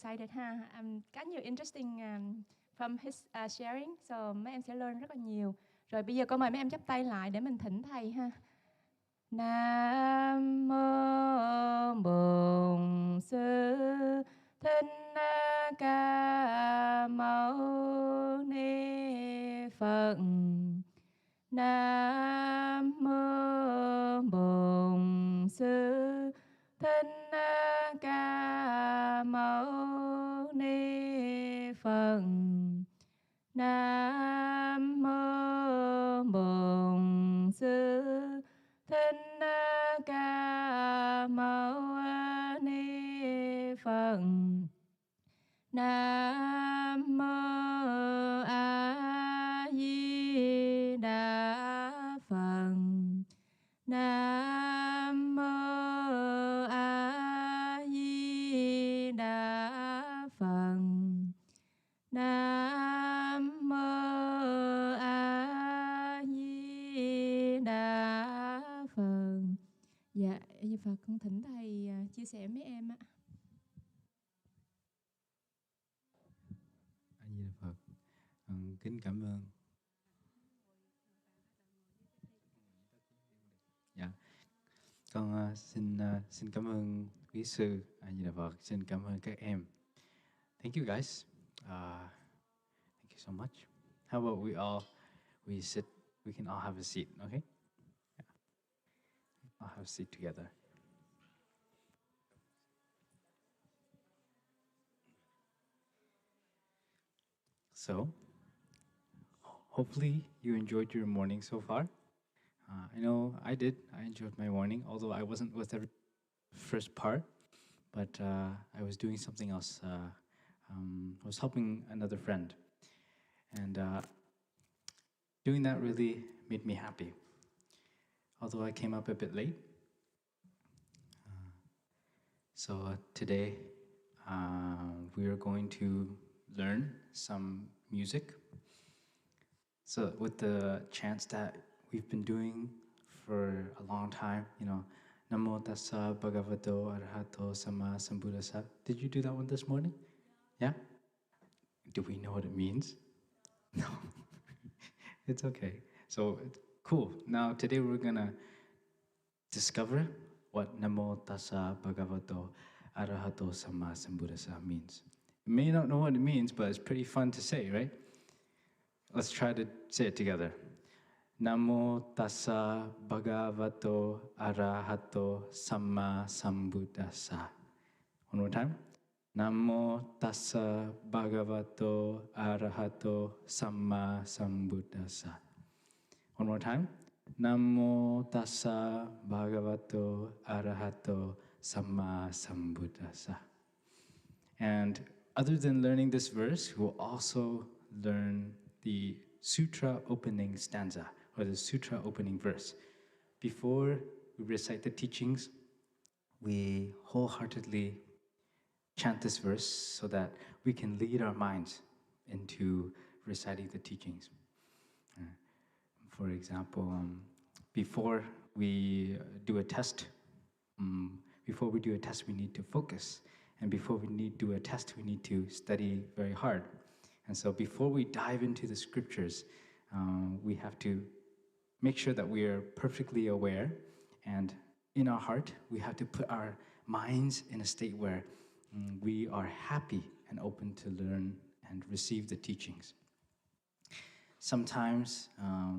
Excited ha. Có nhiều interesting from his sharing, so mấy em sẽ learn rất là nhiều. Rồi bây giờ cô mời mấy em chắp tay lại để mình thỉnh thầy ha. Nam mô Bổn Sư Thích Ca Mâu Ni Phật. Nam mô Bổn Sư Thích Ca Mâu Ni Phật. Nam mô Bổn Sư Thích Ca Mâu Ni Phật. Nam mô A Di Đà Phật. Nam mô A Di Đà Phật. Nam mô A Di Đà Phật. Dạ, A Di Phật, con thỉnh thầy chia sẻ với em ạ. A Di Đà Phật. Kính cảm ơn. Dạ. Con xin cảm ơn Quý Sư. A Di Đà Phật. Xin cảm ơn các em. Thank you guys. Thank you so much. How about we sit, we can all have a seat, okay? Yeah. I'll have a seat together. So, hopefully you enjoyed your morning so far. I know I did. I enjoyed my morning, although I wasn't with the first part, but I was doing something else. I was helping another friend, and doing that really made me happy. Although I came up a bit late. So today we are going to learn some music. So with the chants that we've been doing for a long time, you know, Namo Tassa Bhagavato Arahato Sama Sambuddhassa. Did you do that one this morning? Yeah? Do we know what it means? No. It's okay. So, cool. Now, today we're going to discover what Namo Tassa Bhagavato Arahato Sama Sambuddhassa means. You may not know what it means, but it's pretty fun to say, right? Let's try to say it together. Namo Tassa Bhagavato Arahato Sama Sambuddhassa. One more time. Namo Tassa Bhagavato Arahato Sama Sambuddhassa. One more time. Namo Tassa Bhagavato Arahato Sama Sambuddhassa. And other than learning this verse, we'll also learn the sutra opening stanza, or the sutra opening verse. Before we recite the teachings, we wholeheartedly chant this verse so that we can lead our minds into reciting the teachings. For example, before we do a test, we need to focus. And before we do a test, we need to study very hard. And so before we dive into the scriptures, we have to make sure that we are perfectly aware, and in our heart, we have to put our minds in a state where we are happy and open to learn and receive the teachings. Sometimes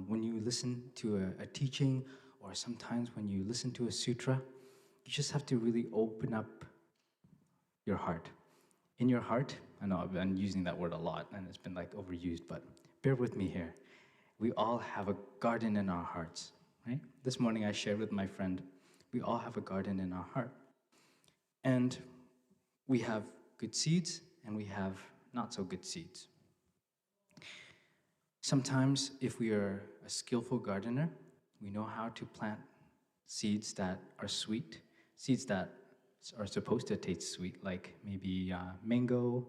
when you listen to a teaching, or sometimes when you listen to a sutra, you just have to really open up your heart. In your heart, I know I've been using that word a lot and it's been like overused, but bear with me here. We all have a garden in our hearts, right? This morning I shared with my friend, we all have a garden in our heart. And we have good seeds and we have not so good seeds. Sometimes if we are a skillful gardener, we know how to plant seeds that are sweet, seeds that are supposed to taste sweet, like maybe mango.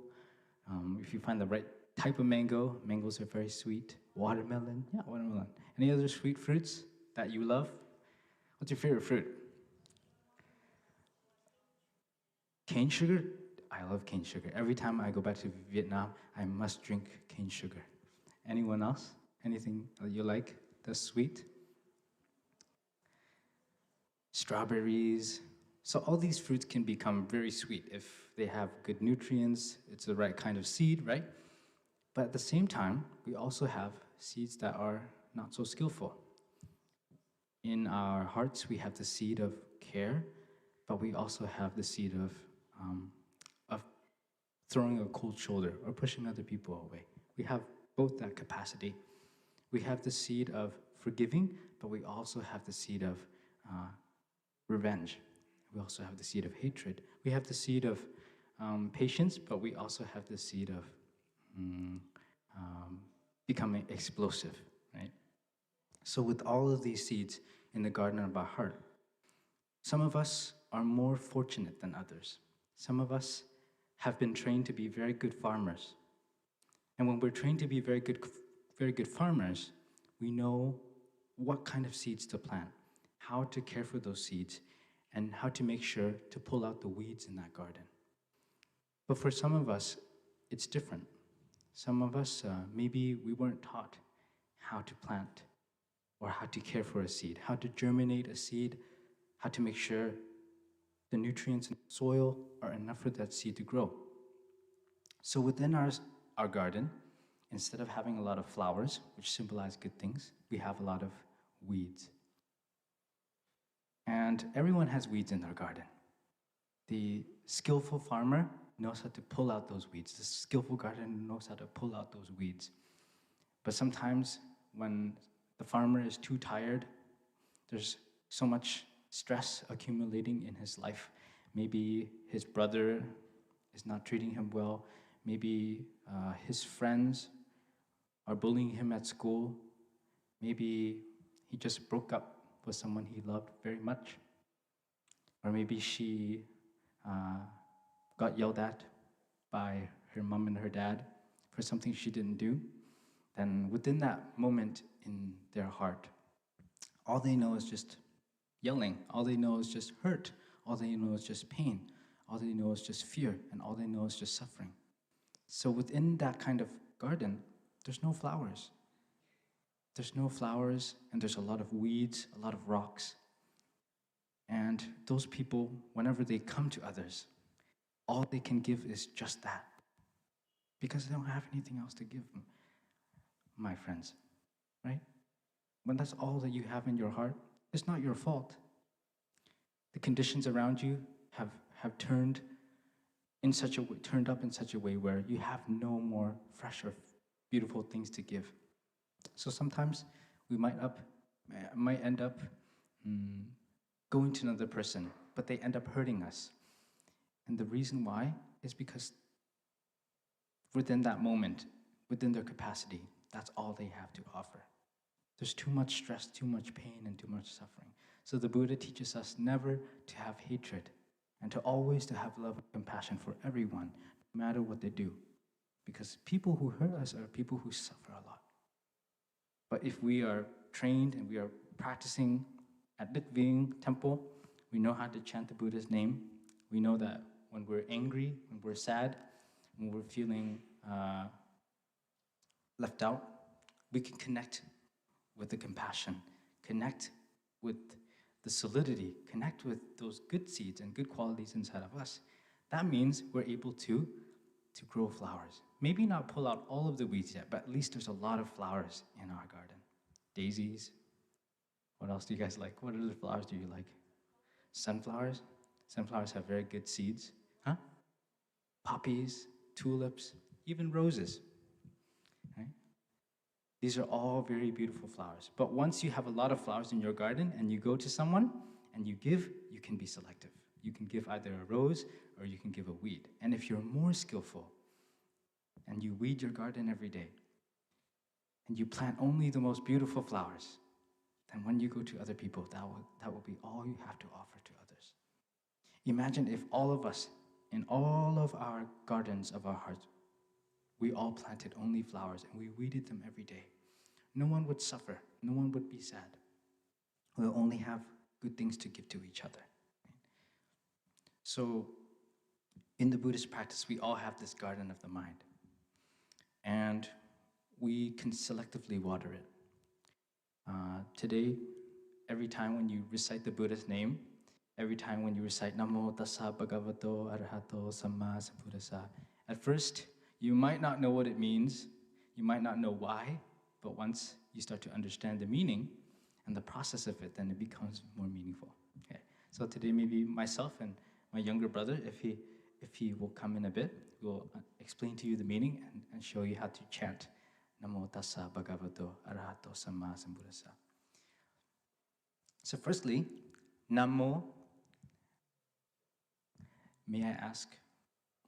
If you find the right type of mango, mangoes are very sweet. Watermelon, yeah, watermelon. Any other sweet fruits that you love? What's your favorite fruit? Cane sugar? I love cane sugar. Every time I go back to Vietnam, I must drink cane sugar. Anyone else? Anything you like that's sweet? Strawberries. So all these fruits can become very sweet if they have good nutrients, it's the right kind of seed, right? But at the same time, we also have seeds that are not so skillful. In our hearts, we have the seed of care, but we also have the seed of throwing a cold shoulder or pushing other people away. We have both that capacity. We have the seed of forgiving, but we also have the seed of revenge. We also have the seed of hatred. We have the seed of patience, but we also have the seed of becoming explosive, right? So with all of these seeds in the garden of our heart, some of us are more fortunate than others. Some of us have been trained to be very good farmers. And when we're trained to be very good farmers, we know what kind of seeds to plant, how to care for those seeds, and how to make sure to pull out the weeds in that garden. But for some of us, it's different. Some of us, maybe we weren't taught how to plant or how to care for a seed, how to germinate a seed, how to make sure the nutrients in the soil are enough for that seed to grow. So within our garden, instead of having a lot of flowers, which symbolize good things, we have a lot of weeds. And everyone has weeds in their garden. The skillful farmer knows how to pull out those weeds. The skillful gardener knows how to pull out those weeds. But sometimes when the farmer is too tired, there's so much stress accumulating in his life. Maybe his brother is not treating him well. Maybe his friends are bullying him at school. Maybe he just broke up with someone he loved very much. Or maybe she got yelled at by her mom and her dad for something she didn't do. Then within that moment in their heart, all they know is just yelling. All they know is just hurt. All they know is just pain. All they know is just fear. And all they know is just suffering. So within that kind of garden, there's no flowers. There's no flowers, and there's a lot of weeds, a lot of rocks. And those people, whenever they come to others, all they can give is just that. Because they don't have anything else to give them, my friends, right? When that's all that you have in your heart, it's not your fault. The conditions around you have turned up in such a way where you have no more fresh or beautiful things to give. So sometimes we might end up going to another person, but they end up hurting us. And the reason why is because within that moment, within their capacity, that's all they have to offer. There's too much stress, too much pain, and too much suffering. So the Buddha teaches us never to have hatred and to always to have love and compassion for everyone, no matter what they do. Because people who hurt us are people who suffer a lot. But if we are trained and we are practicing at Đức Viên temple, we know how to chant the Buddha's name. We know that when we're angry, when we're sad, when we're feeling left out, we can connect with the compassion, connect with the solidity, connect with those good seeds and good qualities inside of us. That means we're able to grow flowers. Maybe not pull out all of the weeds yet, but at least there's a lot of flowers in our garden. Daisies. What else do you guys like? What other flowers do you like? Sunflowers. Sunflowers have very good seeds. Huh? Poppies, tulips, even roses. Right? These are all very beautiful flowers. But once you have a lot of flowers in your garden and you go to someone and you give, you can be selective. You can give either a rose or you can give a weed. And if you're more skillful and you weed your garden every day and you plant only the most beautiful flowers, then when you go to other people, that will be all you have to offer to others. Imagine if all of us, in all of our gardens of our hearts, we all planted only flowers and we weeded them every day. No one would suffer. No one would be sad. We'll only have good things to give to each other. So in the Buddhist practice, we all have this garden of the mind. And we can selectively water it. Today, every time when you recite the Buddha's name, every time when you recite Namo Tassa Bhagavato Arahato Samma Sambuddhassa, at first, you might not know what it means, you might not know why, but once you start to understand the meaning and the process of it, then it becomes more meaningful. Okay. So today, maybe myself and my younger brother, if he will come in a bit, will explain to you the meaning and show you how to chant Namo Tassa Bhagavato Arahato Samma Sambuddhassa. So firstly, Namo. May I ask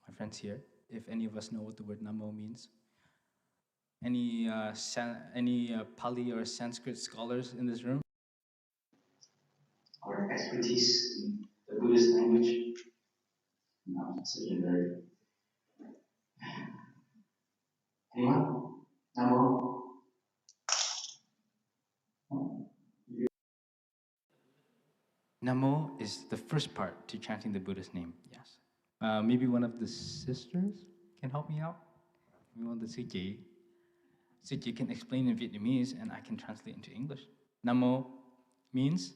my friends here if any of us know what the word Namo means? Any Pali or Sanskrit scholars in this room? Our expertise in the Buddhist language? No, such a very... Anyone? Namo? Namo is the first part to chanting the Buddha's name, yes. Maybe one of the sisters can help me out? Maybe one of the Suji. Suji can explain in Vietnamese and I can translate into English. Namo means?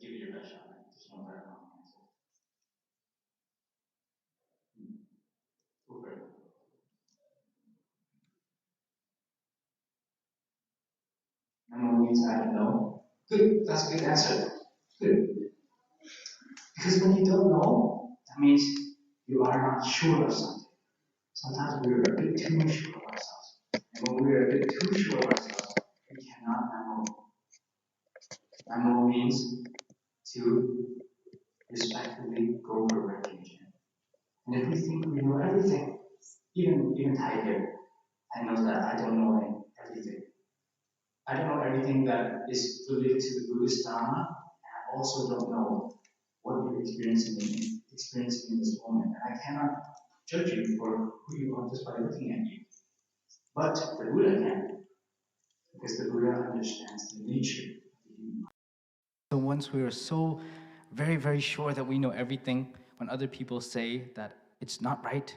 Give it your best shot. There's no better answer. Go for it. Namo means I don't know. Good, that's a good answer. Good. Because when you don't know, that means you are not sure of something. Sometimes we are a bit too sure of ourselves. And when we are a bit too sure of ourselves, we cannot Namo. Namo means to respectfully go for refuge. And if we think we know everything, even Thay here, I know that I don't know everything. I don't know everything that is related to the Buddhist Dharma, and I also don't know what you're experiencing in this moment. And I cannot judge you for who you are just by looking at you. But the Buddha can, because the Buddha understands the nature of the human mind. So once we are so very, very sure that we know everything, when other people say that it's not right,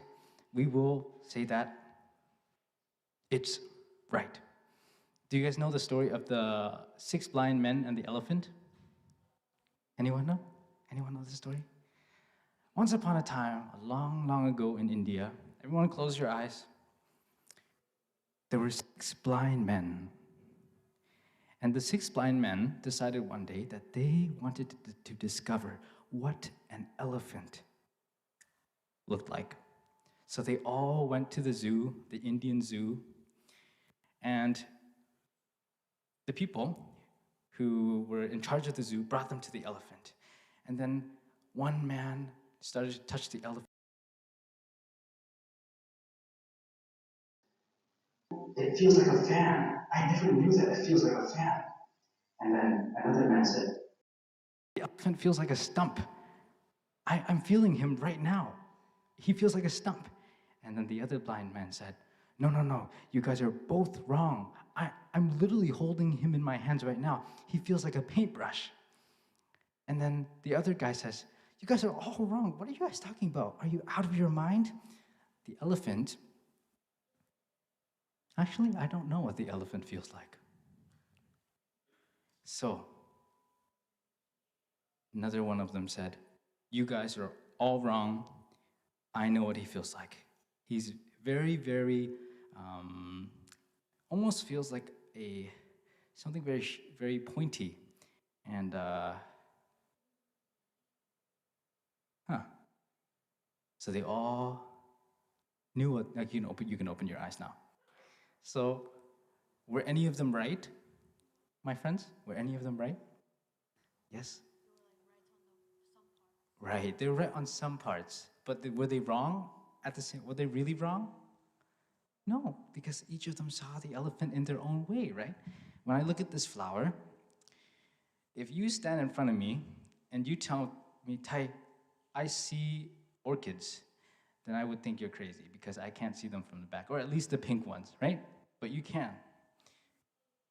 we will say that it's right. Do you guys know the story of the 6 blind men and the elephant? Anyone know? Anyone know the story? Once upon a time, a long, long ago in India, everyone close your eyes. There were 6 blind men. And the 6 blind men decided one day that they wanted to discover what an elephant looked like. So they all went to the zoo, the Indian zoo, and the people who were in charge of the zoo brought them to the elephant. And then one man started to touch the elephant. It feels like a fan. I never knew that it feels like a fan. And then another man said, The elephant feels like a stump. I'm feeling him right now. He feels like a stump. And then the other blind man said, No, you guys are both wrong. I'm literally holding him in my hands right now. He feels like a paintbrush. And then the other guy says, You guys are all wrong. What are you guys talking about? Are you out of your mind? The elephant, actually, I don't know what the elephant feels like. So, another one of them said, You guys are all wrong. I know what he feels like. He's very, very, almost feels like something very, very pointy. And, So they all knew what, like, you can open your eyes now. So, were any of them right? My friends, were any of them right? Yes? Right, they were right on some parts, but were they wrong at the same? Were they really wrong? No, because each of them saw the elephant in their own way, right? When I look at this flower, if you stand in front of me and you tell me, Thay, I see orchids, then I would think you're crazy because I can't see them from the back, or at least the pink ones, right? But you can.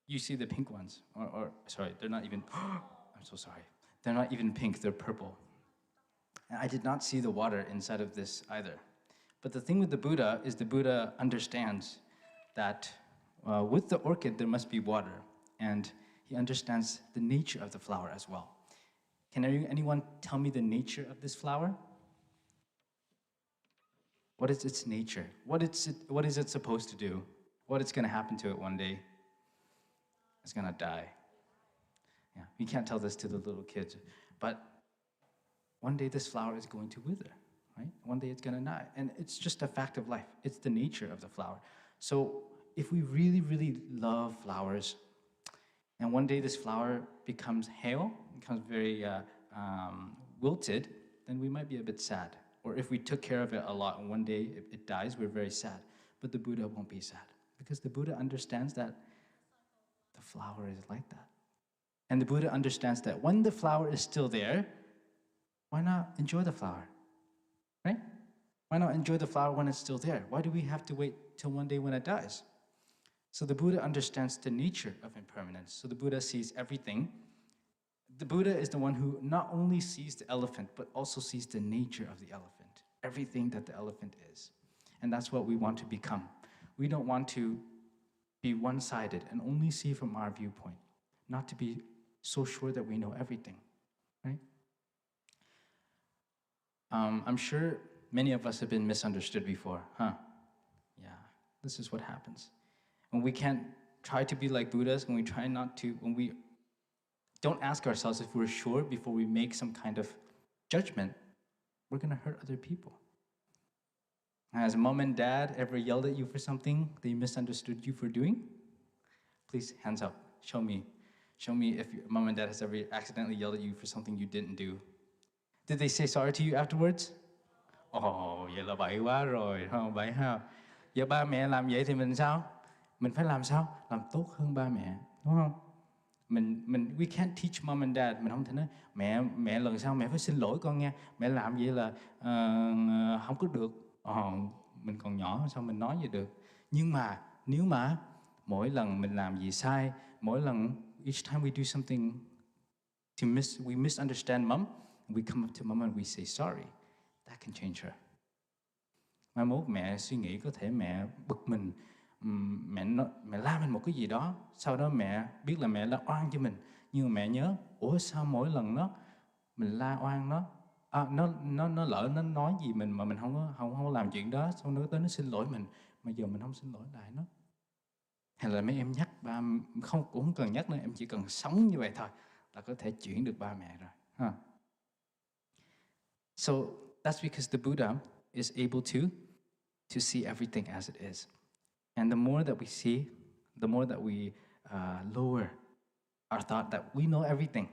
You see the pink ones, or sorry, they're not even, I'm so sorry. They're not even pink, they're purple. And I did not see the water inside of this either. But the thing with the Buddha is the Buddha understands that with the orchid there must be water, and he understands the nature of the flower as well. Can anyone tell me the nature of this flower? What is its nature? What is it supposed to do? What is going to happen to it one day? It's going to die. Yeah, we can't tell this to the little kids, but one day this flower is going to wither, right? One day it's going to die, and it's just a fact of life. It's the nature of the flower. So if we really, really love flowers, and one day this flower becomes hale, becomes very wilted, then we might be a bit sad. Or if we took care of it a lot and one day it dies, we're very sad. But the Buddha won't be sad, because the Buddha understands that the flower is like that. And the Buddha understands that when the flower is still there, why not enjoy the flower, right? Why not enjoy the flower when it's still there? Why do we have to wait till one day when it dies? So the Buddha understands the nature of impermanence. So the Buddha sees everything. The Buddha is the one who not only sees the elephant, but also sees the nature of the elephant, everything that the elephant is. And that's what we want to become. We don't want to be one-sided and only see from our viewpoint, not to be so sure that we know everything, right? I'm sure many of us have been misunderstood before, huh? Yeah, this is what happens. When we can't try to be like Buddhas, when we try not to, when we don't ask ourselves if we're sure before we make some kind of judgment, we're going to hurt other people. Has mom and dad ever yelled at you for something they misunderstood you for doing? Please, hands up. Show me. Show me if your mom and dad has ever accidentally yelled at you for something you didn't do. Did they say sorry to you afterwards? Ồ, vậy là bậy quá rồi, không bậy ha. Giờ ba mẹ làm vậy thì mình sao? Mình phải làm sao? Làm tốt hơn ba mẹ, đúng không? We can't teach mom and dad. Mình không thể nói mẹ lần sau mẹ phải xin lỗi con nha. Mẹ làm vậy là không có được. Mình còn nhỏ sao mình nói vậy được? Nhưng mà nếu mà mỗi lần mình làm gì sai, mỗi lần each time we do something we misunderstand mom, we come up to mom and we say sorry. That can change her. Mai mốt mẹ suy nghĩ có thể mẹ bực mình, mẹ la mình một cái gì đó, sau đó mẹ biết là mẹ la oan cho mình, nhưng mà mẹ nhớ, ủa sao mỗi lần mình la oan nó lỡ nó nói gì mình mà mình không làm chuyện đó, xong nó tới nó xin lỗi mình, mà giờ mình không xin lỗi lại nó. Hay là mấy em nhắc ba, cũng không cần nhắc nữa, em chỉ cần sống như vậy thôi là có thể chuyển được ba mẹ rồi. Huh? So that's because the Buddha is able to see everything as it is. And the more that we see, the more that we lower our thought that we know everything.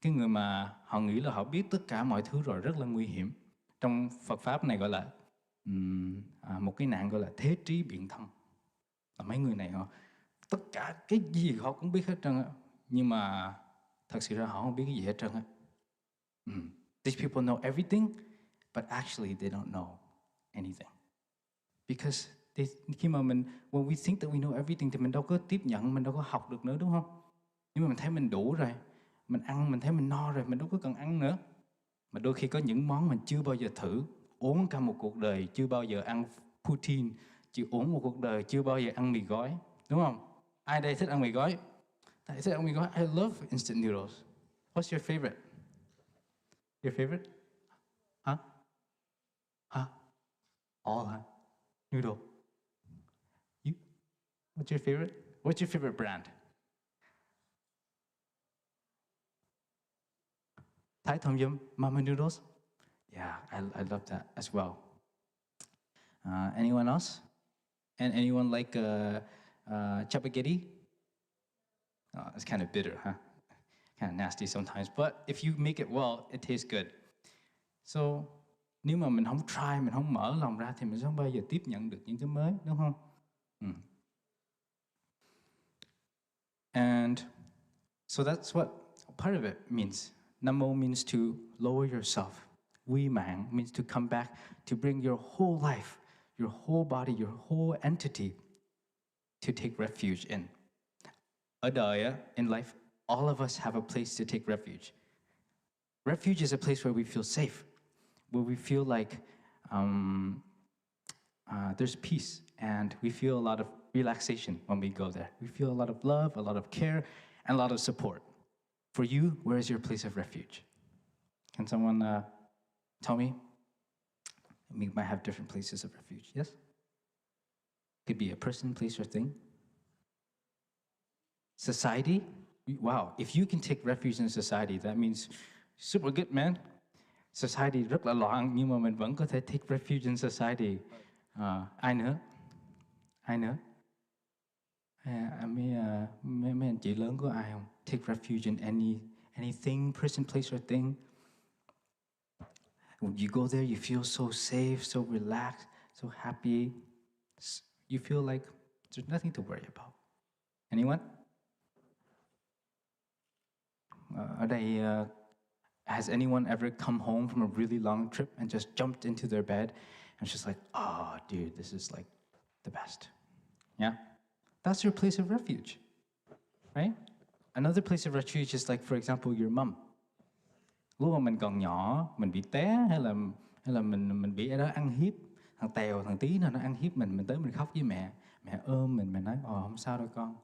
Cái người mà họ nghĩ là họ biết tất cả mọi thứ rồi rất là nguy hiểm. Trong Phật Pháp này gọi là một cái nạn gọi là thế trí biện thông. Là mấy người này họ tất cả cái gì họ cũng biết hết trơn á, nhưng mà thật sự ra họ không biết cái gì hết trơn á. These people know everything, but actually they don't know anything. Because when we think that we know everything thì mình đâu có tiếp nhận, mình đâu có học được nữa, đúng không? Nhưng mà mình thấy mình đủ rồi, mình ăn mình thấy mình no rồi, mình đâu có cần ăn nữa. Mà đôi khi có những món mình chưa bao giờ thử, uống cả một cuộc đời chưa bao giờ ăn poutine, uống một cuộc đời chưa bao giờ ăn mì gói, đúng không? Ai đây thích ăn mì gói? Tại thích ăn mì gói. I love instant noodles. What's your favorite? Your favorite? Huh? All, huh? Noodle. You? What's your favorite? What's your favorite brand? Thai Tom Yum, Mama Noodles? Yeah, I love that as well. Anyone else? And anyone like chapaghetti? Oh, it's kind of bitter, huh? Kind of nasty sometimes. But if you make it well, it tastes good. So, nếu mà mình không try, mình không mở lòng ra thì mình sẽ không bao giờ tiếp nhận được những cái mới, đúng không? And so that's what part of it means. Namo means to lower yourself. we mạng means to come back, to bring your whole life, your whole body, your whole entity to take refuge in. Ở đời, in life, all of us have a place to take refuge. Refuge is a place where we feel safe, where we feel like there's peace, and we feel a lot of relaxation when we go there. We feel a lot of love, a lot of care, and a lot of support. For you, where is your place of refuge? Can someone tell me? We might have different places of refuge, yes? Could be a person, place, or thing. Society? Wow, if you can take refuge in society, that means super good, man. Society rất là loạn, nhưng mà mình vẫn có thể take refuge in society. Ai nữa? Ai nữa? Mấy anh chị lớn có ai không? Take refuge in anything, person, place, or thing. When you go there, you feel so safe, so relaxed, so happy. You feel like there's nothing to worry about. Anyone? Ở đây, has anyone ever come home from a really long trip and just jumped into their bed and just like, oh, dude, this is like the best? Yeah? That's your place of refuge, right? Another place of refuge is like, for example, your mom. Lúc mà mình còn nhỏ, mình bị té hay là mình bị ai đó ăn hiếp, thằng Tèo, thằng Tí nào nó ăn hiếp mình tới mình khóc với mẹ ôm mình nói, không sao đâu con.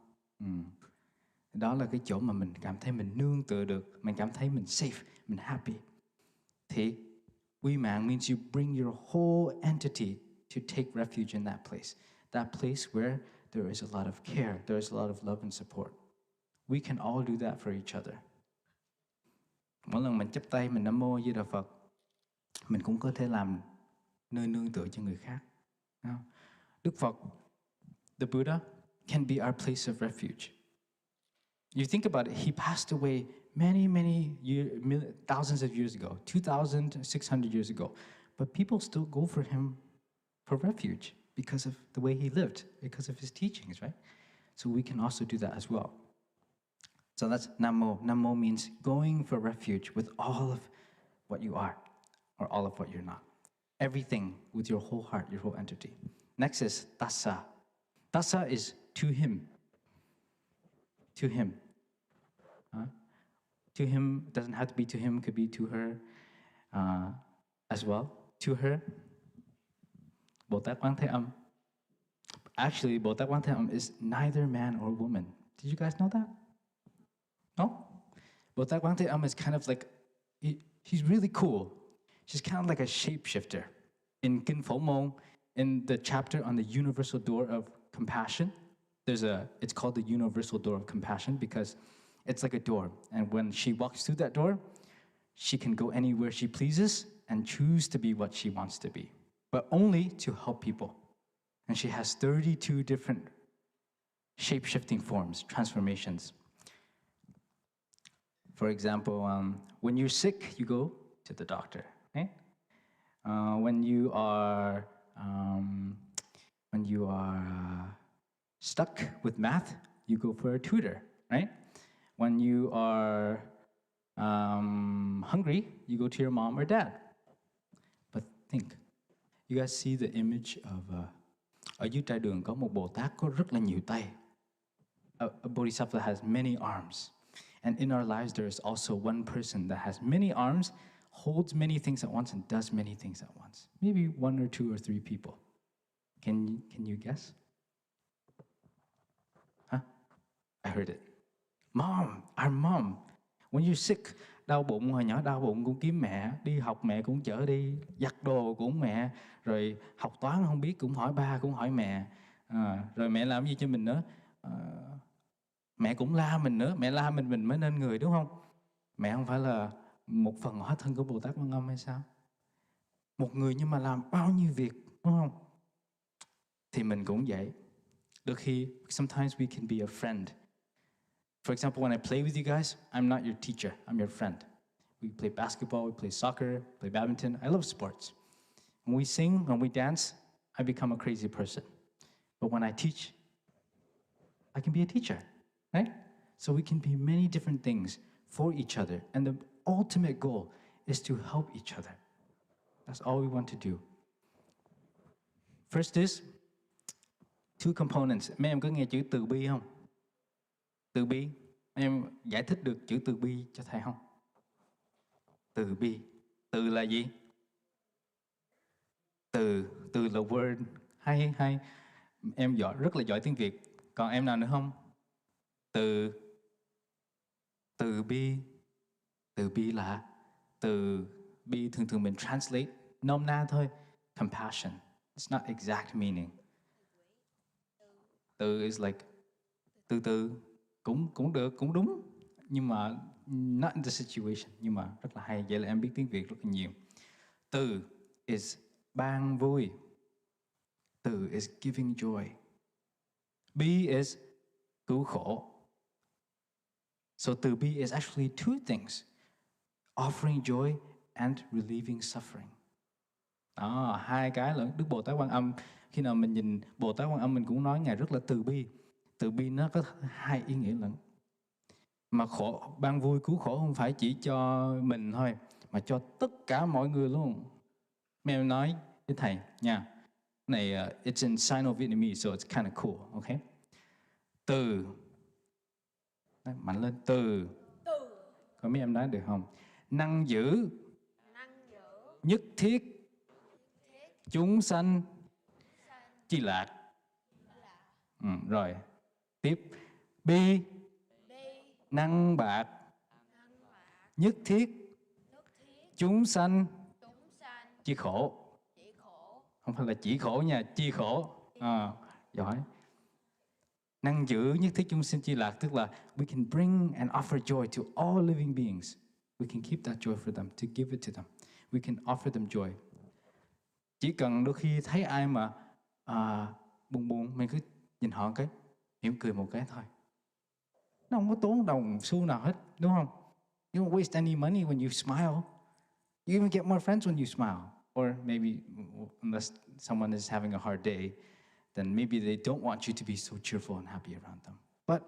Đó là cái chỗ mà mình cảm thấy mình nương tựa được, mình cảm thấy mình safe, mình happy. Thì quy mạng means you bring your whole entity to take refuge in that place where there is a lot of care, there is a lot of love and support. We can all do that for each other. Mỗi lần mình chắp tay, mình Nam Mô A Di Đà Phật, mình cũng có thể làm nơi nương tựa cho người khác. Đức Phật, the Buddha, can be our place of refuge. You think about it, he passed away many thousands of years ago, 2,600 years ago. But people still go for him for refuge because of the way he lived, because of his teachings, right? So we can also do that as well. So that's Nam Mô. Nam Mô means going for refuge with all of what you are, or all of what you're not. Everything with your whole heart, your whole entity. Next is Tassa. Tassa is to him. To him. To him doesn't have to be to him, could be to her as well. To her. Bồ Tát Quán Thế Âm. Actually, Bồ Tát Quán Thế Âm is neither man or woman. Did you guys know that? No? Bồ Tát Quán Thế Âm is kind of like, he's really cool. She's kind of like a shapeshifter. In Kinh Phổ Môn, in the chapter on the universal door of compassion, it's called the universal door of compassion because it's like a door. And when she walks through that door, she can go anywhere she pleases and choose to be what she wants to be, but only to help people. And she has 32 different shape-shifting forms, transformations. For example, when you're sick, you go to the doctor, right? When you are stuck with math, you go for a tutor, right? When you are hungry, you go to your mom or dad. But think, you guys see the image of ở dưới trải đường có một Bồ Tát có rất là nhiều tay. A Bodhisattva has many arms. And in our lives, there is also one person that has many arms, holds many things at once, and does many things at once. Maybe one or two or three people. Can you guess? Huh? I heard it. Mom, our mom. When you're sick, đau bụng, hồi nhỏ đau bụng cũng kiếm mẹ, đi học mẹ cũng chở đi, giặt đồ cũng mẹ, rồi học toán không biết cũng hỏi ba, cũng hỏi mẹ. Rồi mẹ làm gì cho mình nữa? Mẹ cũng la mình nữa, mẹ la mình mới nên người, đúng không? Mẹ không phải là một phần hóa thân của Bồ Tát Quan Âm hay sao? Một người nhưng mà làm bao nhiêu việc, đúng không? Thì mình cũng vậy. Đôi khi, sometimes we can be a friend. For example, when I play with you guys, I'm not your teacher, I'm your friend. We play basketball, we play soccer, play badminton. I love sports. When we sing, when we dance, I become a crazy person. But when I teach, I can be a teacher, right? So we can be many different things for each other. And the ultimate goal is to help each other. That's all we want to do. First is two components. Mấy em có nghe chữ từ bi không? Từ bi. Mấy em giải thích được chữ từ bi cho thầy không? Từ bi. Từ là gì? Từ là word. Hay. Em rất là giỏi tiếng Việt. Còn em nào nữa không? Từ bi. Từ bi là từ bi thường mình translate nôm na thôi. Compassion. It's not exact meaning. Từ is like từ cũng được, cũng đúng, nhưng mà not in the situation, nhưng mà rất là hay. Vậy là em biết tiếng Việt rất là nhiều. Từ is ban vui. Từ is giving joy. Bi is cứu khổ. So từ bi is actually two things: offering joy and relieving suffering. Đó, hai cái lẫn. Đức Bồ Tát Quan Âm, khi nào mình nhìn Bồ Tát Quan Âm mình cũng nói Ngài rất là từ bi. Từ bi nó có hai ý nghĩa lẫn. Mà khổ, ban vui cứu khổ không phải chỉ cho mình thôi, mà cho tất cả mọi người luôn. Mẹ nói với thầy nha. Này, it's in Sino-Vietnamese, so it's kind of cool, okay? Từ. Đấy, mạnh lên. Từ. Có mấy em nói được không? Năng giữ. Nhất thiết. Chúng sanh chi lạc. Rồi. Tiếp. Bi. Năng bạc. Nhất thiết. Chúng sanh chi khổ. Không phải là chỉ khổ nha, chi khổ. Giỏi. Năng giữ nhất thiết chúng sinh chi lạc, tức là we can bring and offer joy to all living beings. We can keep that joy for them, to give it to them. We can offer them joy. Chỉ cần đôi khi thấy ai mà buồn, mình cứ nhìn họ cái, mỉm cười một cái thôi. Nó không có tốn đồng xu nào hết, đúng không? You don't waste any money when you smile. You even get more friends when you smile. Or maybe, unless someone is having a hard day, then maybe they don't want you to be so cheerful and happy around them. But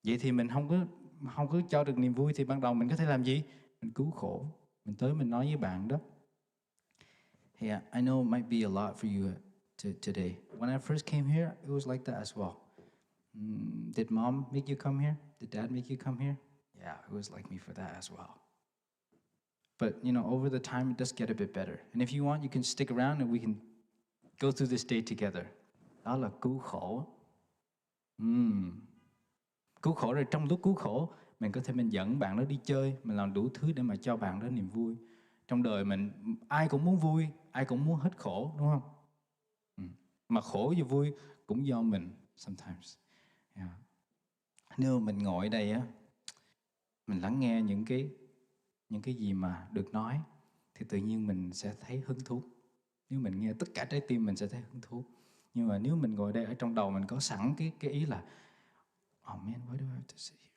vậy thì mình không có cho được niềm vui thì ban đầu mình có thể làm gì? Mình cứu khổ. Mình tới mình nói với bạn đó. Yeah, I know it might be a lot for you today. When I first came here, it was like that as well. Did mom make you come here? Did dad make you come here? Yeah, it was like me for that as well. But, over the time, it does get a bit better. And if you want, you can stick around and we can go through this day together. Đó là cứu khổ. Cứu khổ, rồi trong lúc cứu khổ, mình có thể mình dẫn bạn đó đi chơi, mình làm đủ thứ để mà cho bạn đó niềm vui. Trong đời mình, ai cũng muốn vui, ai cũng muốn hết khổ, đúng không? Mà khổ và vui cũng do mình, sometimes. Yeah. Nếu mình ngồi ở đây á, mình lắng nghe những cái gì mà được nói, thì tự nhiên mình sẽ thấy hứng thú. Nếu mình nghe tất cả trái tim mình sẽ thấy hứng thú. Nhưng mà nếu mình ngồi đây ở trong đầu mình có sẵn cái ý là oh man, why do I have to sit here?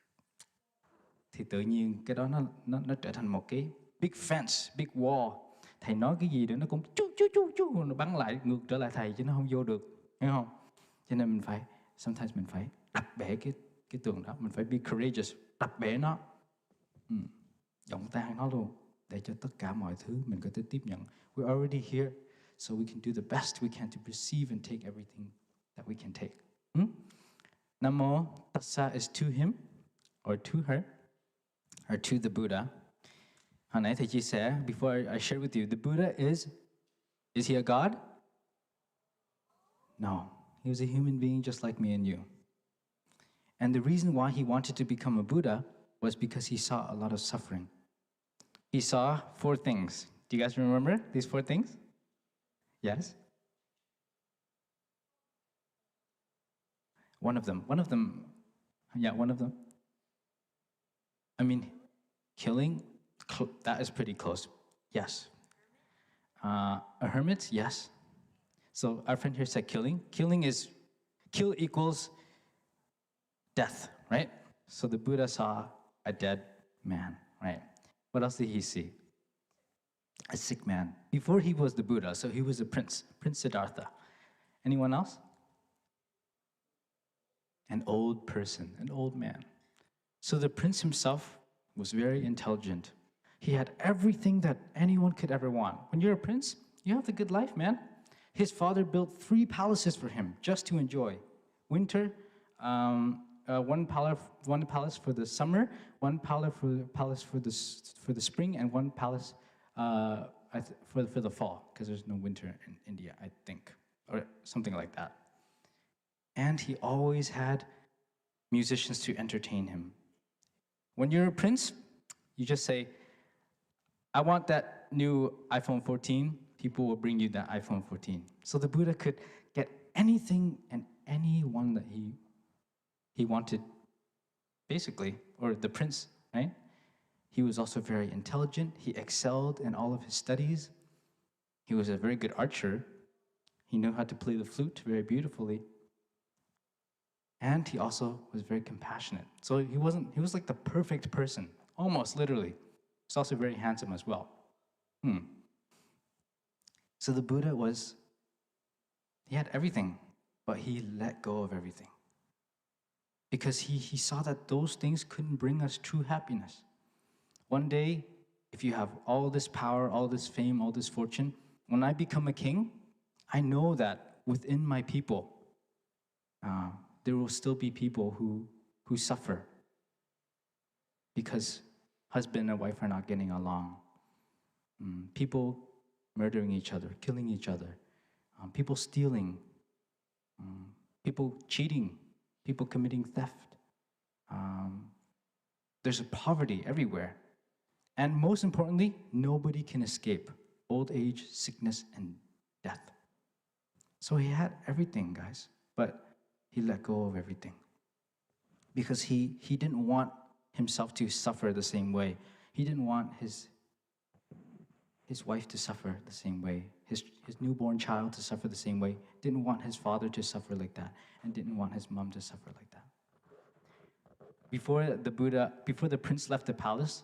Thì tự nhiên cái đó nó trở thành một cái big fence, big wall. Thầy nói cái gì đó nó cũng chú nó bắn lại ngược trở lại thầy chứ nó không vô được, hiểu không? Cho nên sometimes mình phải đập bể cái tường đó, mình phải be courageous, đập bể nó, động tan nó luôn, để cho tất cả mọi thứ mình có thể tiếp nhận. We're already here, so we can do the best we can to receive and take everything that we can take. Namo tassa is to him, or to her, or to the Buddha. Hồi nãy thầy chia sẻ, before I share with you, the Buddha is he a God? No, he was a human being just like me and you. And the reason why he wanted to become a Buddha was because he saw a lot of suffering. He saw 4 things. Do you guys remember these 4 things? Yes? One of them. Yeah, one of them. I mean, killing, that is pretty close. Yes. A hermit, yes. So our friend here said killing. Kill equals death, right? So the Buddha saw a dead man, right? What else did he see? A sick man. Before he was the Buddha, so he was a prince, Prince Siddhartha. Anyone else? An old person, an old man. So the prince himself was very intelligent. He had everything that anyone could ever want. When you're a prince, you have the good life, man. His father built 3 palaces for him just to enjoy. Winter, one palace for the summer, one palace for the spring, and one palace for the fall, because there's no winter in India, I think, or something like that. And he always had musicians to entertain him. When you're a prince, you just say, I want that new iPhone 14. People will bring you that iPhone 14. So the Buddha could get anything and anyone that he wanted, basically, or the prince, right? He was also very intelligent. He excelled in all of his studies. He was a very good archer. He knew how to play the flute very beautifully. And he also was very compassionate. So he was like the perfect person, almost literally. He's also very handsome as well. So the Buddha he had everything, but he let go of everything. Because he saw that those things couldn't bring us true happiness. One day, if you have all this power, all this fame, all this fortune, when I become a king, I know that within my people, there will still be people who suffer because husband and wife are not getting along. People murdering each other, killing each other, people stealing, people cheating, people committing theft. There's a poverty everywhere. And most importantly, nobody can escape old age, sickness, and death. So he had everything, guys, but he let go of everything because he didn't want himself to suffer the same way. He didn't want his wife to suffer the same way, his newborn child to suffer the same way, didn't want his father to suffer like that, and didn't want his mom to suffer like that. Before the prince left the palace,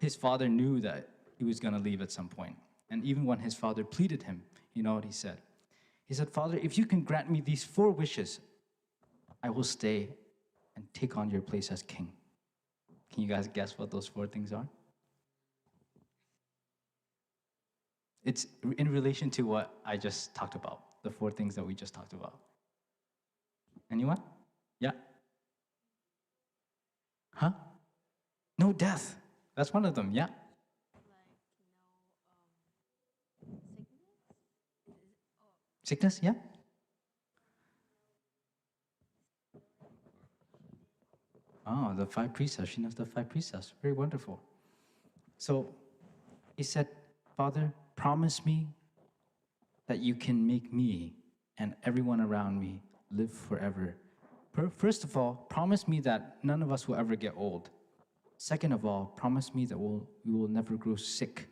his father knew that he was going to leave at some point. And even when his father pleaded him, you know what he said? He said, Father, if you can grant me these 4 wishes, I will stay and take on your place as king. Can you guys guess what those 4 things are? It's in relation to what I just talked about, the 4 things that we just talked about. Anyone? Yeah? Huh? No death. That's one of them, yeah? Sickness, yeah? Oh, the 5 precepts. She knows the 5 precepts. Very wonderful. So he said, Father, promise me that you can make me and everyone around me live forever. First of all, promise me that none of us will ever get old. Second of all, promise me that we will never grow sick.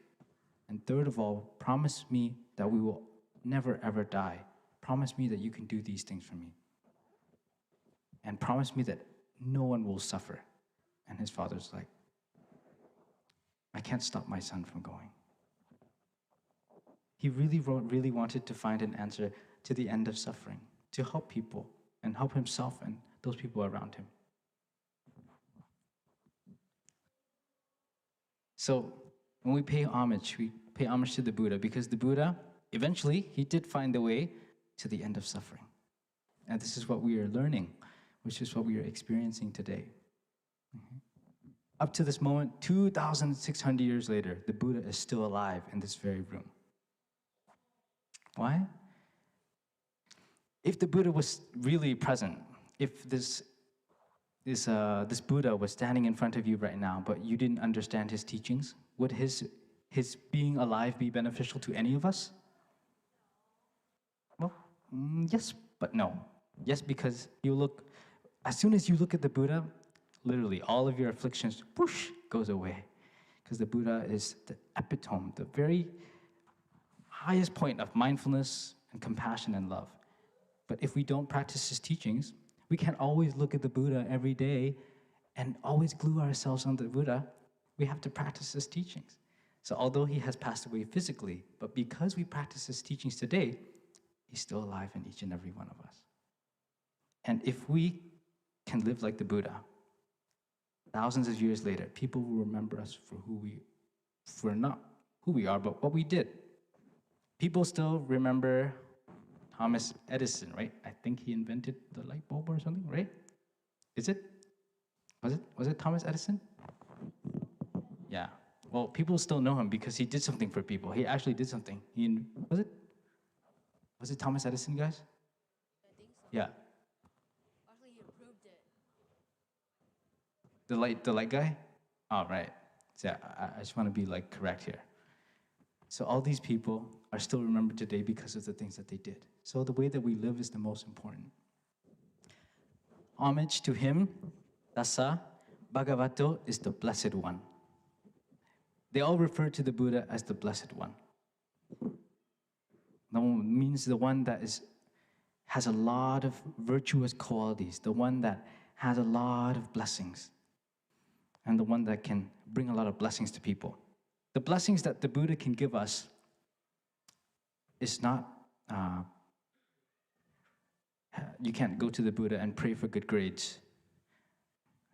And third of all, promise me that we will never ever die. Promise me that you can do these things for me. And promise me that no one will suffer. And his father's like, I can't stop my son from going. He really wanted to find an answer to the end of suffering, to help people and help himself and those people around him. So when we pay homage to the Buddha because the Buddha, eventually, he did find the way to the end of suffering. And this is what we are learning, which is what we are experiencing today. Up to this moment, 2,600 years later, the Buddha is still alive in this very room. Why? If the Buddha was really present, if this Buddha was standing in front of you right now, but you didn't understand his teachings, would his being alive be beneficial to any of us? Well, yes, but no. Yes, because as soon as you look at the Buddha, literally all of your afflictions, whoosh, goes away. Because the Buddha is the epitome, the very highest point of mindfulness and compassion and love. But if we don't practice his teachings, we can't always look at the Buddha every day and always glue ourselves on the Buddha. We have to practice his teachings. So although he has passed away physically, but because we practice his teachings today, he's still alive in each and every one of us. And if we can live like the Buddha, thousands of years later, people will remember us for who we for not who we are, but what we did. People still remember Thomas Edison, right? I think he invented the light bulb or something, right? Is it? Was it Thomas Edison? Yeah. Well, people still know him because he did something for people. He actually did something. Was it Thomas Edison, guys? I think so. Yeah. Actually, he approved it. The light guy? Oh, right. So yeah, I just want to be like correct here. So all these people are still remembered today because of the things that they did. So the way that we live is the most important. Homage to him, Dasa Bhagavato, is the Blessed One. They all refer to the Buddha as the Blessed One. That means the one that has a lot of virtuous qualities, the one that has a lot of blessings, and the one that can bring a lot of blessings to people. The blessings that the Buddha can give us is not, you can't go to the Buddha and pray for good grades.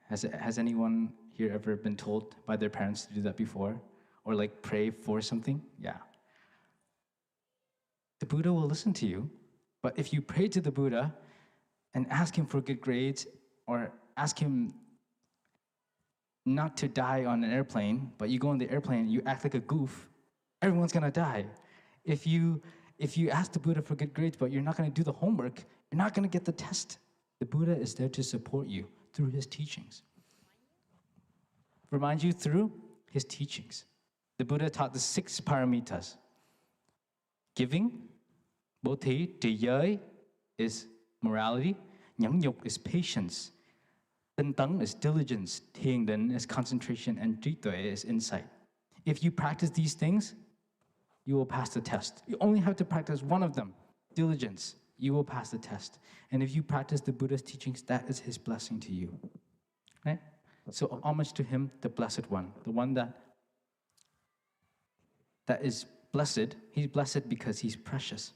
Has anyone here ever been told by their parents to do that before? Or like pray for something? Yeah. The Buddha will listen to you, but if you pray to the Buddha and ask him for good grades, or ask him not to die on an airplane, but you go on the airplane and you act like a goof, everyone's gonna die. If you ask the Buddha for good grades, but you're not gonna do the homework, you're not gonna get the test. The Buddha is there to support you through his teachings. Remind you through his teachings. The Buddha taught the 6 paramitas. Giving, bodhi, trì giới is morality, nhẫn nhục is patience, tinh tấn is diligence, thiền định is concentration, and trí tuệ is insight. If you practice these things, you will pass the test. You only have to practice one of them, diligence. You will pass the test. And if you practice the Buddha's teachings, that is his blessing to you. Right? So homage to him, the Blessed One, the one that is blessed. He's blessed because he's precious.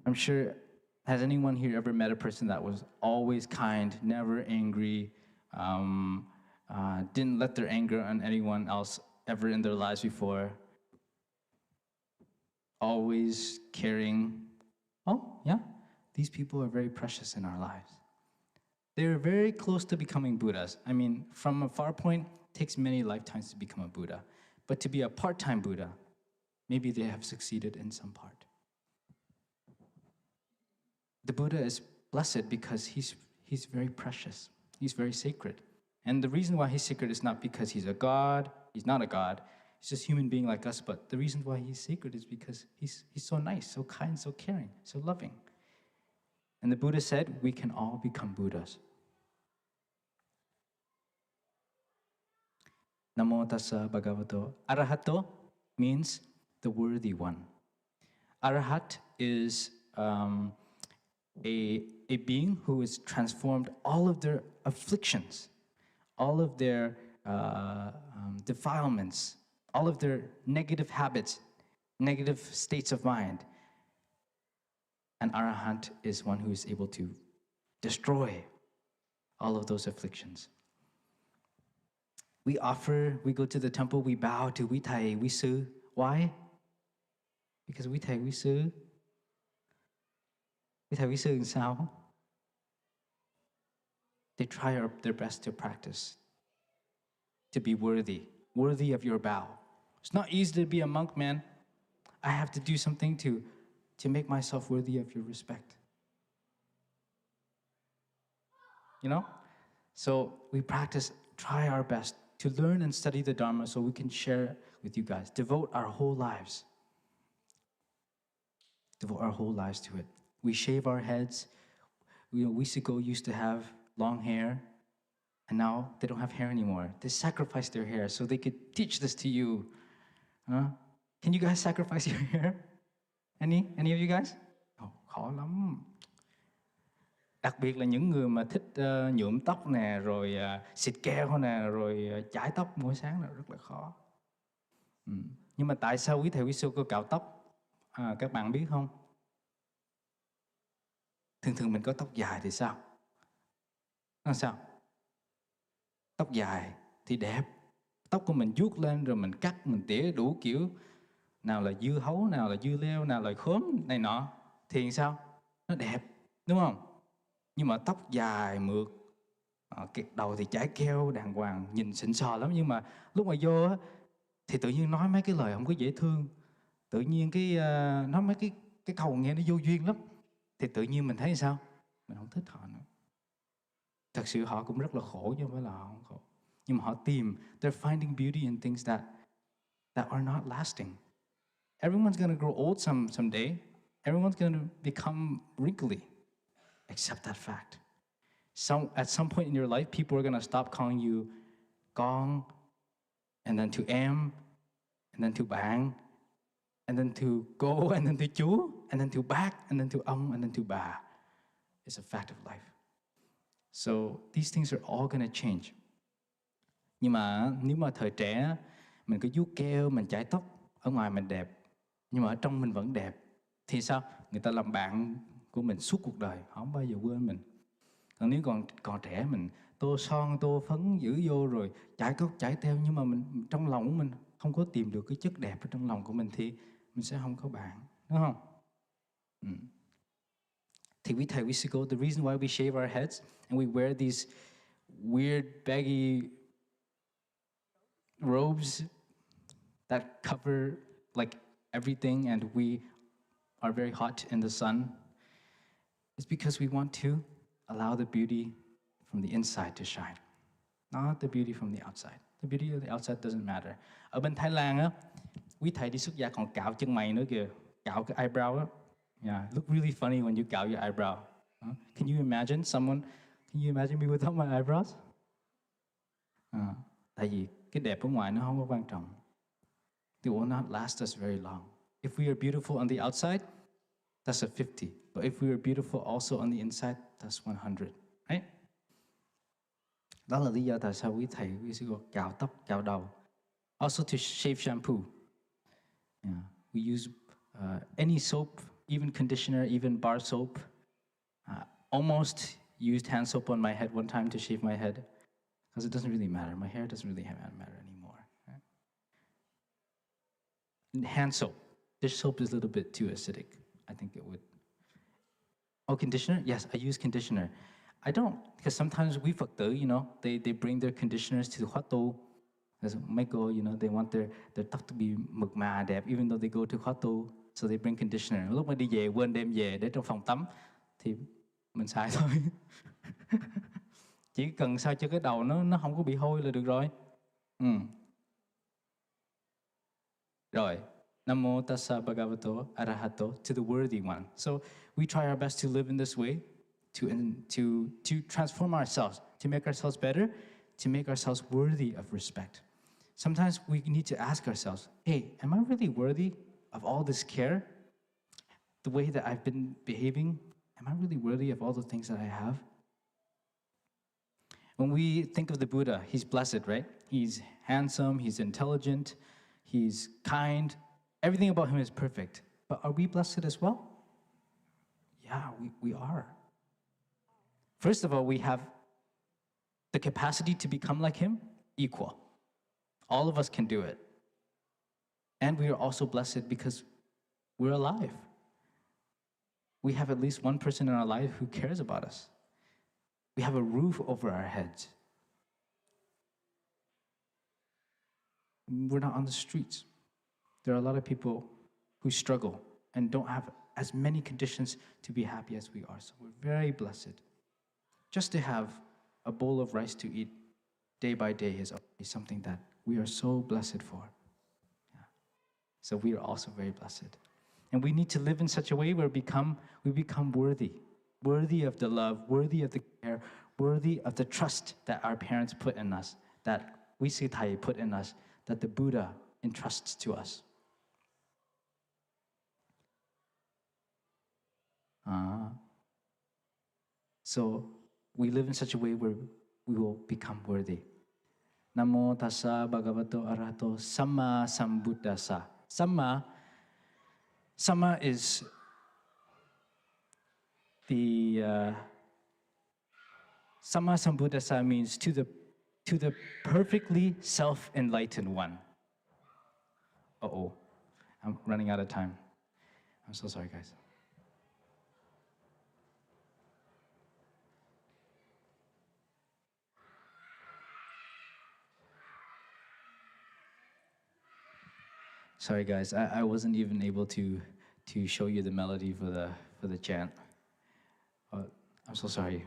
I'm sure, has anyone here ever met a person that was always kind, never angry, didn't let their anger on anyone else ever in their lives before? Always caring. Oh, yeah. These people are very precious in our lives. They're very close to becoming Buddhas. I mean, from a far point, it takes many lifetimes to become a Buddha. But to be a part-time Buddha, maybe they have succeeded in some part. The Buddha is blessed because he's very precious. He's very sacred. And the reason why he's sacred is not because he's a god. He's not a god. He's just a human being like us. But the reason why he's sacred is because he's so nice, so kind, so caring, so loving. And the Buddha said, we can all become Buddhas. Namo tassa bhagavato. Arahato means the worthy one. Arahat is a being who has transformed all of their afflictions, all of their defilements, all of their negative habits, negative states of mind. An arahant is one who is able to destroy all of those afflictions. We go to the temple, we bow to Quý Thầy, Quý Sư. Why? Because Quý Thầy, Quý Sư. Quý Thầy, Quý Sư làm sao? They try their best to practice, to be worthy of your bow. It's not easy to be a monk, man. I have to do something to make myself worthy of your respect. You know? So we practice, try our best to learn and study the Dharma so we can share with you guys. Devote our whole lives. Devote our whole lives to it. We shave our heads. Weeks ago used to have long hair, and now they don't have hair anymore. They sacrificed their hair so they could teach this to you. Can you guys sacrifice your hair? Any of you guys? Khó lắm. Đặc biệt là những người mà thích nhuộm tóc nè, rồi xịt keo nè, rồi chải tóc mỗi sáng là rất là khó. Nhưng mà tại sao Quý Thầy Quý Sư có cạo tóc? Các bạn biết không? Thường mình có tóc dài thì sao? Sao? Tóc dài thì đẹp, Tóc của mình vuốt lên rồi mình cắt, mình tỉa đủ kiểu. Nào là dưa hấu, nào là dưa leo, nào là khóm này nọ. Thì sao? Nó đẹp, đúng không? Nhưng mà tóc dài mượt, cái đầu thì chải keo đàng hoàng, nhìn xịn sò lắm. Nhưng mà lúc mà vô á, thì tự nhiên nói mấy cái lời không có dễ thương. Tự nhiên nói mấy cái câu nghe nó vô duyên lắm. Thì tự nhiên mình thấy sao? Mình không thích họ nữa. Thật sự họ cũng rất là khổ chứ không phải là họ không khổ. Nhưng mà họ tìm, they're finding beauty in things that are not lasting. Everyone's going to grow old someday. Everyone's going to become wrinkly. Accept that fact. At some point in your life, people are going to stop calling you con, and then to em, and then to bạn, and then to cô, and then to chú, and then to bác, and then to ông, and then to bà. It's a fact of life. So these things are all going to change. Nhưng mà nếu mà thời trẻ, mình cứ vuốt keo, mình chải tóc, ở ngoài mình đẹp, nhưng mà ở trong mình vẫn đẹp, thì sao? Người ta làm bạn của mình suốt cuộc đời, họ không bao giờ quên mình. Còn nếu còn trẻ, mình tô son, tô phấn giữ vô rồi chải tóc, chải teo, nhưng mà mình trong lòng của mình không có tìm được cái chất đẹp ở trong lòng của mình, thì mình sẽ không có bạn, đúng không? Thì quý thầy, quý sư cô, the reason why we shave our heads and we wear these weird baggy robes that cover like everything, and we are very hot in the sun, is because we want to allow the beauty from the inside to shine, not the beauty from the outside. The beauty of the outside doesn't matter. Ở bên Thái Lan á, quý thầy đi xuất gia còn cạo chân mày nữa kìa, cạo cái eyebrow á. Yeah, look really funny when you cạo your eyebrow. Can you imagine me without my eyebrows? Tại vì cái đẹp ở ngoài nó không có quan trọng. It will not last us very long. If we are beautiful on the outside, that's a 50. But if we are beautiful also on the inside, that's 100. Right? Đó là lý do tại sao quý thầy, quý sư cô cạo tóc, cạo đầu. Also to shave shampoo. Yeah. We use any soap, even conditioner, even bar soap. Almost used hand soap on my head one time to shave my head, because it doesn't really matter. My hair doesn't really matter anymore. Right? Hand soap. Dish soap is a little bit too acidic. I think it would. Oh, conditioner? Yes, I use conditioner. I don't, because sometimes we Phật tử, they bring their conditioners to Hoat Tu. Mấy cô, they want their tóc to be mượt mà đẹp, even though they go to Hoat Tu, so they bring conditioner. Lúc mà đi về, quên đem về để trong phòng tắm, thì mình xài thôi. Chỉ cần sao cho cái đầu nó không có bị hôi là được rồi. Rồi. Namo tassa bhagavato arahato, to the worthy one. So we try our best to live in this way, to transform ourselves, to make ourselves better, to make ourselves worthy of respect. Sometimes we need to ask ourselves, hey, am I really worthy of all this care? The way that I've been behaving, am I really worthy of all the things that I have? When we think of the Buddha, he's blessed, right? He's handsome, he's intelligent, he's kind. Everything about him is perfect. But are we blessed as well? Yeah, we are. First of all, we have the capacity to become like him, equal. All of us can do it. And we are also blessed because we're alive. We have at least one person in our life who cares about us. We have a roof over our heads. We're not on the streets. There are a lot of people who struggle and don't have as many conditions to be happy as we are. So we're very blessed. Just to have a bowl of rice to eat day by day is something that we are so blessed for. Yeah. So we are also very blessed. And we need to live in such a way where we become worthy of the love, worthy of the care, worthy of the trust that our parents put in us, that Quý Sư Thầy put in us, that the Buddha entrusts to us. So we live in such a way where we will become worthy. Namo tassa bhagavato arahato samma sambuddhassa. Samma is the Samma sambuddhassa means to to the perfectly self-enlightened one. Uh-oh, I'm running out of time. I'm so sorry, guys. Sorry, guys. I wasn't even able to show you the melody for the chant. I'm so sorry.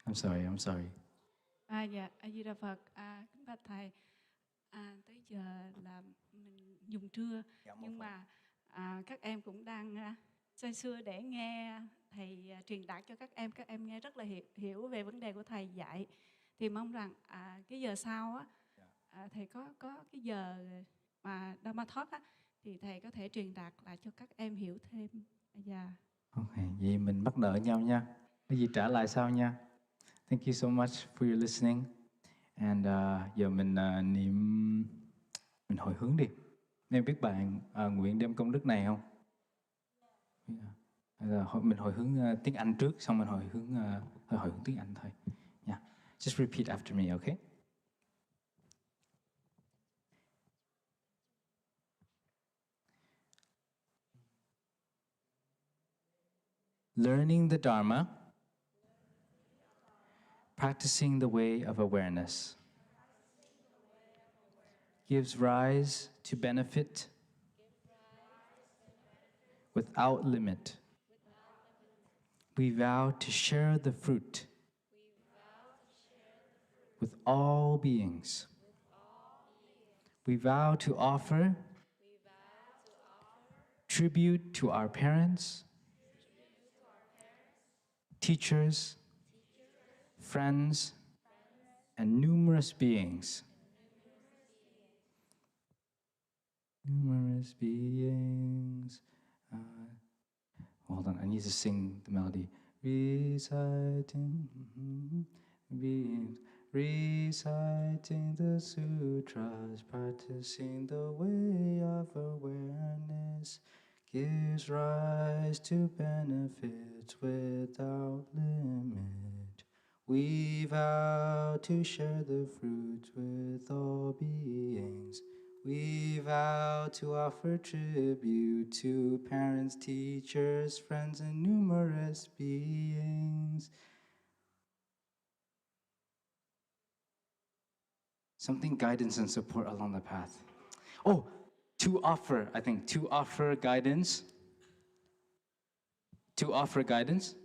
I'm sorry. Dạ, A Di Đà Phật. Kính bạch thầy, tới giờ là mình dùng trưa, nhưng mà các em cũng đang say sưa để nghe thầy truyền đạt cho các em nghe rất là hiểu về vấn đề của thầy dạy. Thì mong rằng cái giờ sau á, thầy có cái giờ mà Dhamma Talk á, thì thầy có thể truyền đạt lại cho các em hiểu thêm. Dạ. Ok, vậy mình bắt nợ nhau nha. Cái gì trả lại sau nha. Thank you so much for your listening. And giờ mình niệm, mình hồi hướng đi. Em biết bạn nguyện đem công đức này không? Mình hồi hướng tiếng Anh trước, xong mình hồi hướng tiếng Anh thôi. Yeah. Just repeat after me, okay? Learning the Dharma, practicing the way of awareness, gives rise to benefit without limit. We vow to share the fruit with all beings. We vow to offer tribute to our parents, teachers, friends, and numerous beings. Numerous beings. Hold on, I need to sing the melody. Reciting beings, reciting the sutras, practicing the way of awareness, gives rise to benefits without limit. We vow to share the fruits with all beings. We vow to offer tribute to parents, teachers, friends, and numerous beings. Something guidance and support along the path. Oh, to offer guidance. To offer guidance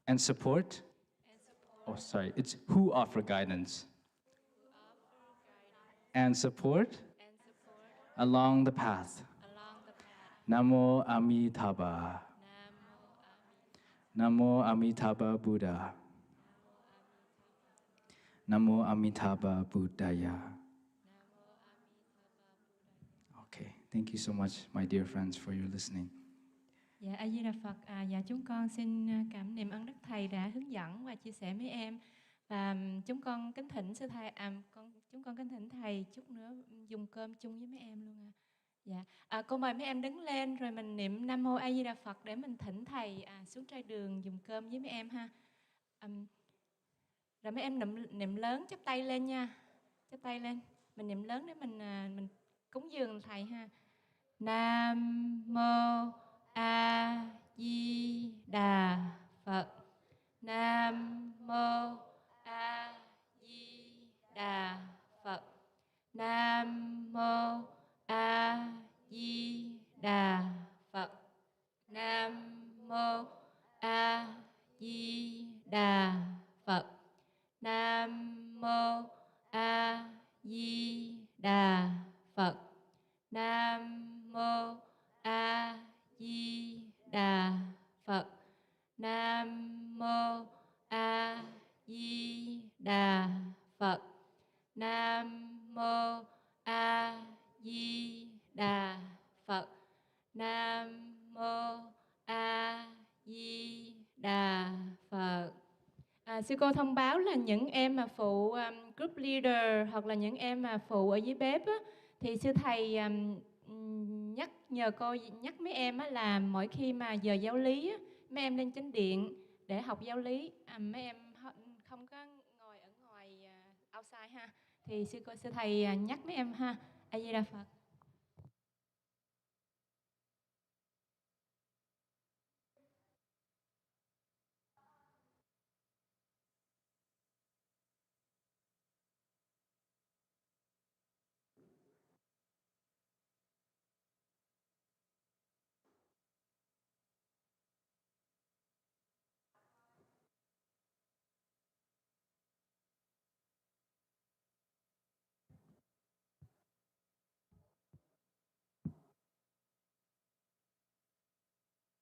and support. Oh, sorry, it's who offer guidance and support along the path. Namo Amitabha. Namo Amitabha Buddha. Namo Amitabha Buddhaya. Okay, thank you so much, my dear friends, for your listening. Dạ, A Di Đà Phật. Dạ, chúng con xin cảm niệm ơn Đức Thầy đã hướng dẫn và chia sẻ với em. Và chúng con kính thỉnh sư thầy, chúng con kính thỉnh thầy chút nữa dùng cơm chung với mấy em luôn. Dạ, cô mời mấy em đứng lên rồi mình niệm Nam Mô A Di Đà Phật để mình thỉnh thầy xuống trai đường dùng cơm với mấy em ha. Rồi mấy em niệm lớn, chắp tay lên nha, chắp tay lên. Mình niệm lớn để mình cúng dường thầy ha. Nam Mô A Di Đà Phật. Nam Mô A Di Đà Phật. Nam Mô A Di Đà Phật. Nam Mô A Di Đà Phật. Nam Mô A Di Đà Phật. Nam Mô A Di Đà Phật. Nam Mô A Di Đà Phật. Nam Mô A Di Đà Phật. Nam Mô A Di Đà Phật. Sư cô thông báo là những em mà phụ group leader hoặc là những em mà phụ ở dưới bếp á, thì sư thầy nhắc mấy em á, là mỗi khi mà giờ giáo lý á, mấy em lên chánh điện để học giáo lý. Mấy em không có ngồi thì sư thầy nhắc mấy em ha. A Di Đà Phật.